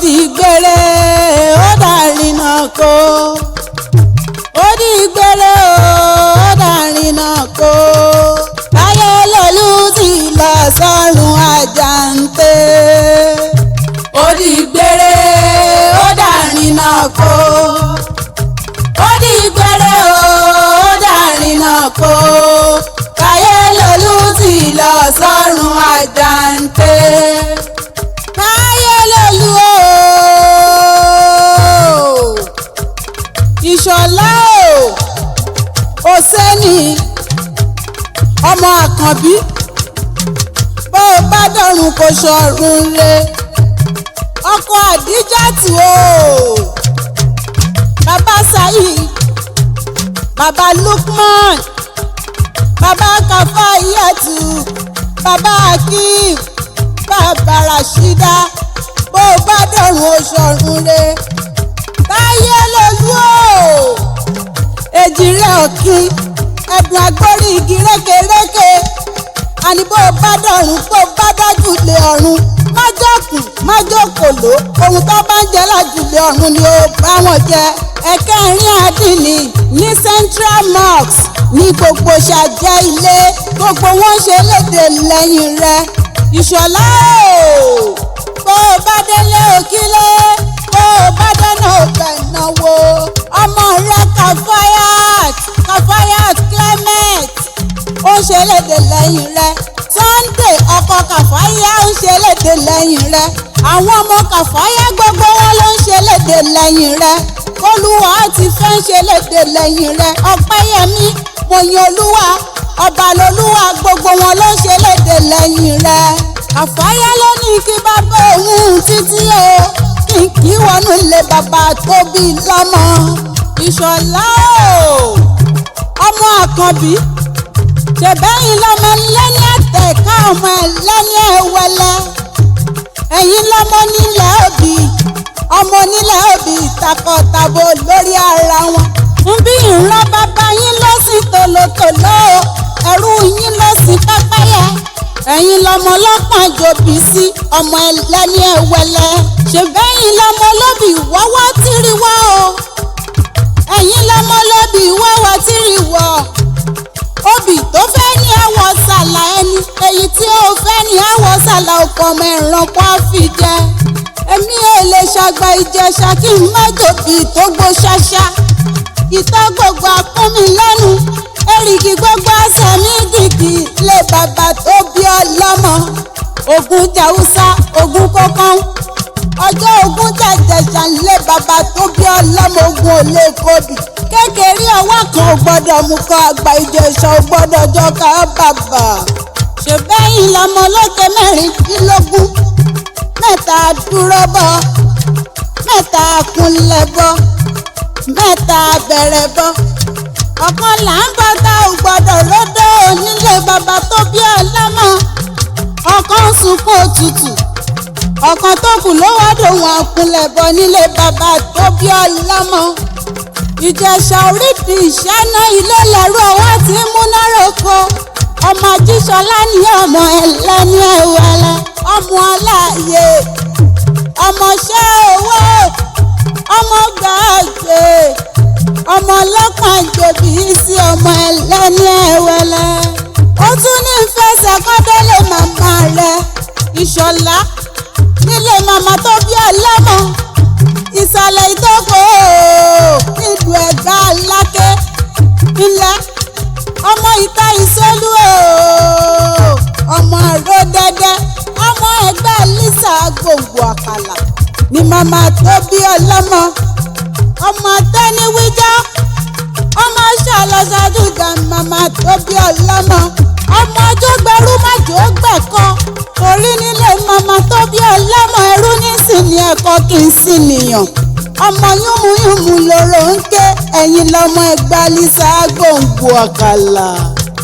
di gbére ó dàrínà kó ó di gbére ó dàrínà kó táyé lòlú ti lọ sọ́run àjàǹtẹ̀ ó di gbére ó dàrínà kó ó di gbére ó dàrínà kó táyé lòlú ti lọ sọ́run àjàǹtẹ̀ táyé lòlú Ìṣọ̀lá Òsénì ọmọ Àkànbí bó o bá dọ̀run kò ṣọ̀run re ọkọ Àdíjàtù bàbá Saheed bàbá Lukman bàbá Kafayatu bàbá Akeem bàbá Rashida bó o bá dọ̀run kò ṣọ̀run re táyé lòlú èjìrẹ́ òkín ẹ̀dùn àgbórí igi rékeréke àní bó o bá dọ̀run bó o bá dájú lé ọ̀run májọ̀kùn májọ̀kòló ohun tó bá ń jẹ lájúlé ọ̀run ni ó bá wọn jẹ ẹ̀kẹrin àdínì ní Central Mosque ní gbogbo ṣàjẹ́ ilé gbogbo wọn ṣe léde lẹ́yìn rẹ̀ Ìṣọ̀lá bó o bá délé òkílé bó o bá dáná ọbẹ̀ náwó ọmọ rẹ Kafayat Clement ó ń ṣe léde lẹ́yìn rẹ Sunday ọkọ Kàfáyà ń ṣe léde lẹ́yìn rẹ àwọn ọmọ Kàfáyà gbogbo wọn ló ń ṣe léde lẹ́yìn rẹ Olúwa ti fẹ́ ń ṣe léde lẹ́yìn rẹ Ọpẹ́yẹmí Mòyìnolúwa Ọbalolúwa gbogbo wọn ló ń ṣe léde lẹ́yìn rẹ Kàfáyà ló ní kí bàbá òun títí kí wọnú ilé bàbá tó bí lọ́mọ Ìṣọ̀lá ọmọ Àkànbí ṣèbẹ́yìn lọ́mọ lẹ́ni ẹ̀tẹ̀ká ọmọ ẹlẹ́ni ẹ̀wẹ̀lẹ́ ẹ̀yin lọ́mọ nílẹ̀ òbí ọmọ nílẹ̀ òbí takọ̀tàbò lórí ara wọn ń bí ìran bàbá yín lọ sí tòlótòló ẹrú yín lọ sí pẹ́pẹ́yẹ ẹ̀yin lọ́mọ lọ́pàá jòbí sí ọmọ ẹlẹ́ni ẹ̀wẹ̀lẹ́ ṣèbẹ́yìn lọ́mọ lóbì wọ́wọ́ tìrìwọ́ ẹ̀yin lọ́mọ lóbì wọ́wọ́ tìrìwọ́ obì tó fẹ́ ní àwọ̀ sàlà ẹni èyí tí ó fẹ́ ní àwọ̀ sàlà ọkọ̀ ọmọ ẹ̀ràn kó a fi jẹ èmi ò lè ṣàgbà Ìjẹ̀ṣà kí n má jòbí tó gbó ṣáṣá ìtọ́ gbogbo àkúnmi lẹ́nu èrìgì gbogbo àṣẹ mi gìgì lé bàbá tó bí ọlọ́mọ ogun jàúsá ogun kọ́kán ọjọ́ ogun jàjẹ̀ṣà lé bàbá tó bí ọlọ́mọ ogun ò lè kóbì kékeré ọwọ́ kan ò gbọ́dọ̀ mú kọ́ àgbà Ìjẹ̀ṣà ò gbọ́dọ̀ jọ ká bàbà ṣèbẹ́yìn lọ́mọ lókè mẹ́rìndínlógún mẹ́ta dúró bọ́ mẹ́ta kúnlẹ̀ bọ́ mẹ́ta bẹ̀rẹ̀ bọ́ ọ̀kan là ń bọ́ tá ò gbọ́dọ̀ lódò nílé bàbá tó bí ọlọ́mọ ọ̀kan sunkún òtútù ọ̀kan tó kù ló wá dòun àkúnlẹ̀ bọ́ nílé bàbá tó bí ọlọ́mọ Ìjẹ̀ṣà orídìí ìṣáná ilé lẹ́rú ọwọ́ tí ń múná roko ọmọ Ajíṣọlá ní ọmọ ẹlẹ́ni ẹ̀wẹ̀lẹ́ ọmọ aláàyè ọmọọṣẹ́ owó ọmọ gbàgbé ọmọ ọlọ́pàá jòbí sí ọmọ ẹlẹ́ni ẹ̀wẹ̀lẹ́ ó tún ní fẹsẹ̀ kọ́dọ́lé màmá rẹ̀ Ìṣọ̀lá nílé màmá tó bí ọlọ́mọ ìsàlẹ̀ ìtòkò nílùú Ẹ̀gbá Aláké ilẹ̀ ọmọ ìta ìsolú ọmọ àrò dẹ́dẹ́ ọmọ Ẹ̀gbá Lísà gbòǹgbò àkàlà ní màmá tó bí ọlọ́mọ ọmọ tẹ́niwíjọ́ ọmọ ṣàlọ́ṣàdúgà màmá tó bí ọlọ́mọ ọmọ ọjọ́gbẹ́rú májò gbẹ̀kọ́ torí nílé màmá tó bí ọlọ́mọ ẹrú nísìnyí ẹ̀kọ́ kì í sì nìyàn ọmọ yúnmuyúnmu lóró ń ké ẹ̀yin lọ́mọ Ẹ̀gbá Lísà gbòǹgbò àkàlà.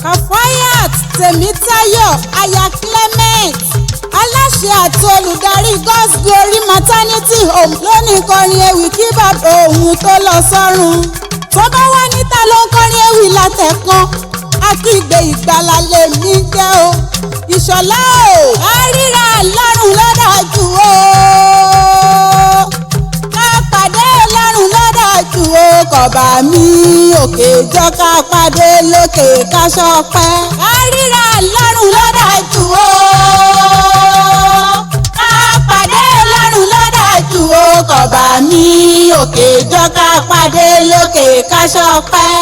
Kafayat Tèmítáyọ̀ aya Clement aláṣẹ àti olùdarí God's Glory Maternity Home lónìí kọrin ewì kí bàbá òun tó lọ sọ́run tó bá wá níta ló ń kọrin ewì látẹ̀kan akígbe ìgbàlà lèmi jẹ́ o Ìṣọ̀lá o àríra lọ́rùn lọ́dọ̀ jù o. kọ̀bà mi òkè jọ ká pàdé lókè ká ṣọpẹ́. ká ríra lọ́rùn ló dájú o. ká pàdé lọ́rùn ló dájú o. kọ̀bà mi òkè jọ ká pàdé lókè ká ṣọpẹ́.